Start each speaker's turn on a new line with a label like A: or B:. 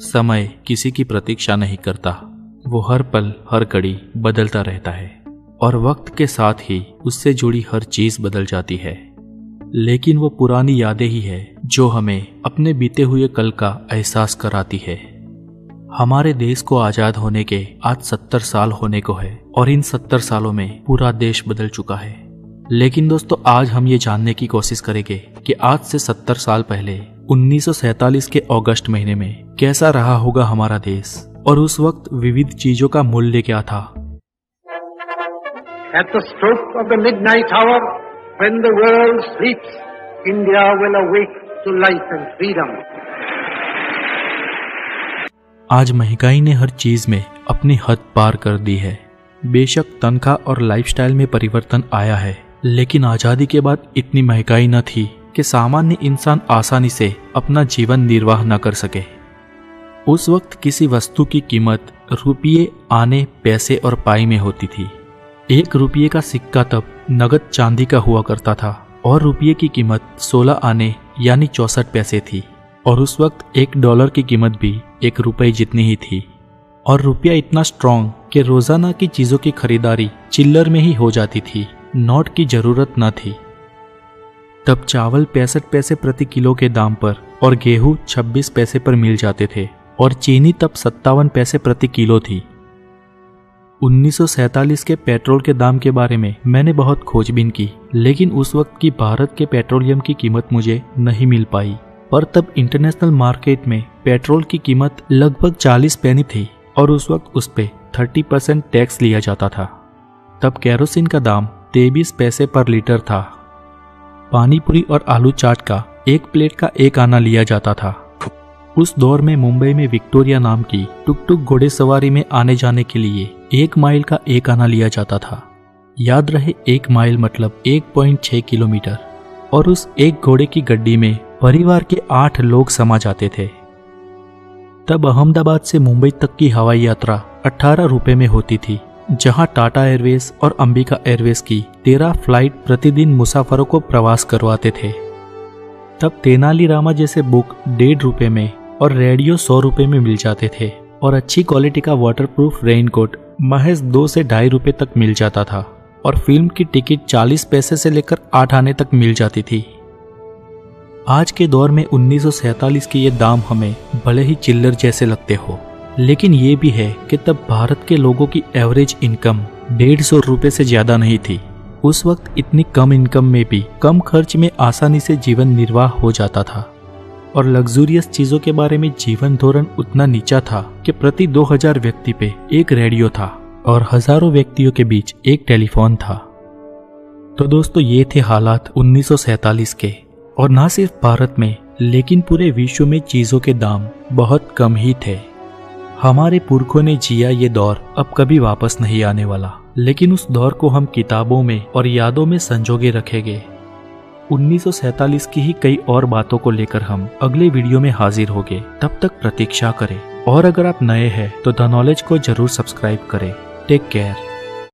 A: समय किसी की प्रतीक्षा नहीं करता, वो हर पल हर घड़ी बदलता रहता है और वक्त के साथ ही उससे जुड़ी हर चीज बदल जाती है। लेकिन वो पुरानी यादें ही है जो हमें अपने बीते हुए कल का एहसास कराती है। हमारे देश को आजाद होने के आज 70 साल होने को है और इन 70 सालों में पूरा देश बदल चुका है। लेकिन दोस्तों, आज हम ये जानने की कोशिश करेंगे कि आज से 70 साल पहले 1947 के अगस्त महीने में कैसा रहा होगा हमारा देश और उस वक्त विविध चीजों का मूल्य क्या था।
B: At the stroke of the midnight hour, when the world sleeps, India will awake to life and freedom.
A: आज महंगाई ने हर चीज में अपनी हद पार कर दी है। बेशक तनख्वाह और लाइफस्टाइल में परिवर्तन आया है, लेकिन आजादी के बाद इतनी महंगाई न थी कि सामान्य इंसान आसानी से अपना जीवन निर्वाह न कर सके। उस वक्त किसी वस्तु की कीमत रुपये, आने, पैसे और पाई में होती थी। 1 रुपये का सिक्का तब नगद चांदी का हुआ करता था और रुपये की कीमत 16 आने यानी 64 पैसे थी और उस वक्त $1 की कीमत भी 1 रुपये जितनी ही थी। और रुपया इतना स्ट्रॉन्ग कि रोजाना की चीजों की खरीदारी चिल्लर में ही हो जाती थी, नोट की जरूरत न थी। तब चावल 65 पैसे प्रति किलो के दाम पर और गेहूं 26 पैसे पर मिल जाते थे और चीनी तब 57 पैसे प्रति किलो थी। 1947 के पेट्रोल के दाम के बारे में मैंने बहुत खोजबीन की, लेकिन उस वक्त की भारत के पेट्रोलियम की कीमत मुझे नहीं मिल पाई। पर तब इंटरनेशनल मार्केट में पेट्रोल की कीमत लगभग 40 पैनी थी और उस वक्त उस पे 30% टैक्स लिया जाता था। तब केरोसिन का दाम 23 पैसे पर लीटर था। पानीपुरी और आलू चाट का 1 प्लेट का 1 आना लिया जाता था। उस दौर में मुंबई में विक्टोरिया नाम की टुक-टुक घोड़ेसवारी में आने जाने के लिए 1 माइल का 1 आना लिया जाता था। याद रहे 1 माइल मतलब 1.6 किलोमीटर। और उस एक घोड़े की गड्डी में परिवार के 8 लोग समा जाते थे। तब अहमदाबाद से मुंबई तक की हवाई यात्रा 18 रुपए में होती थी, जहां टाटा एयरवेज और अंबिका एयरवेज की 13 फ्लाइट प्रतिदिन मुसाफरों को प्रवास करवाते थे। तब तेनाली रामा जैसे बुक 1.5 रुपए में और रेडियो 100 रुपए में मिल जाते थे और अच्छी क्वालिटी का वाटरप्रूफ रेनकोट महज 2 से 2.5 रुपए तक मिल जाता था और फिल्म की टिकट 40 पैसे से लेकर 8 आने तक मिल जाती थी। आज के दौर में 1947 के ये दाम हमें भले ही चिल्लर जैसे लगते हो, लेकिन ये भी है कि तब भारत के लोगों की एवरेज इनकम 150 रुपए से ज्यादा नहीं थी। उस वक्त इतनी कम इनकम में भी कम खर्च में आसानी से जीवन निर्वाह हो जाता था और लग्जूरियस चीजों के बारे में जीवन धोरण उतना नीचा था कि प्रति 2000 व्यक्ति पे 1 रेडियो था और हजारों व्यक्तियों के बीच 1 टेलीफोन था। तो दोस्तों, ये थे हालात 1947 के। और ना सिर्फ भारत में लेकिन पूरे विश्व में चीजों के दाम बहुत कम ही थे। हमारे पुरखों ने जिया ये दौर अब कभी वापस नहीं आने वाला, लेकिन उस दौर को हम किताबों में और यादों में संजोगे रखेंगे। 1947 की ही कई और बातों को लेकर हम अगले वीडियो में हाजिर होंगे। तब तक प्रतीक्षा करें और अगर आप नए हैं तो द नॉलेज को जरूर सब्सक्राइब करें। Take care.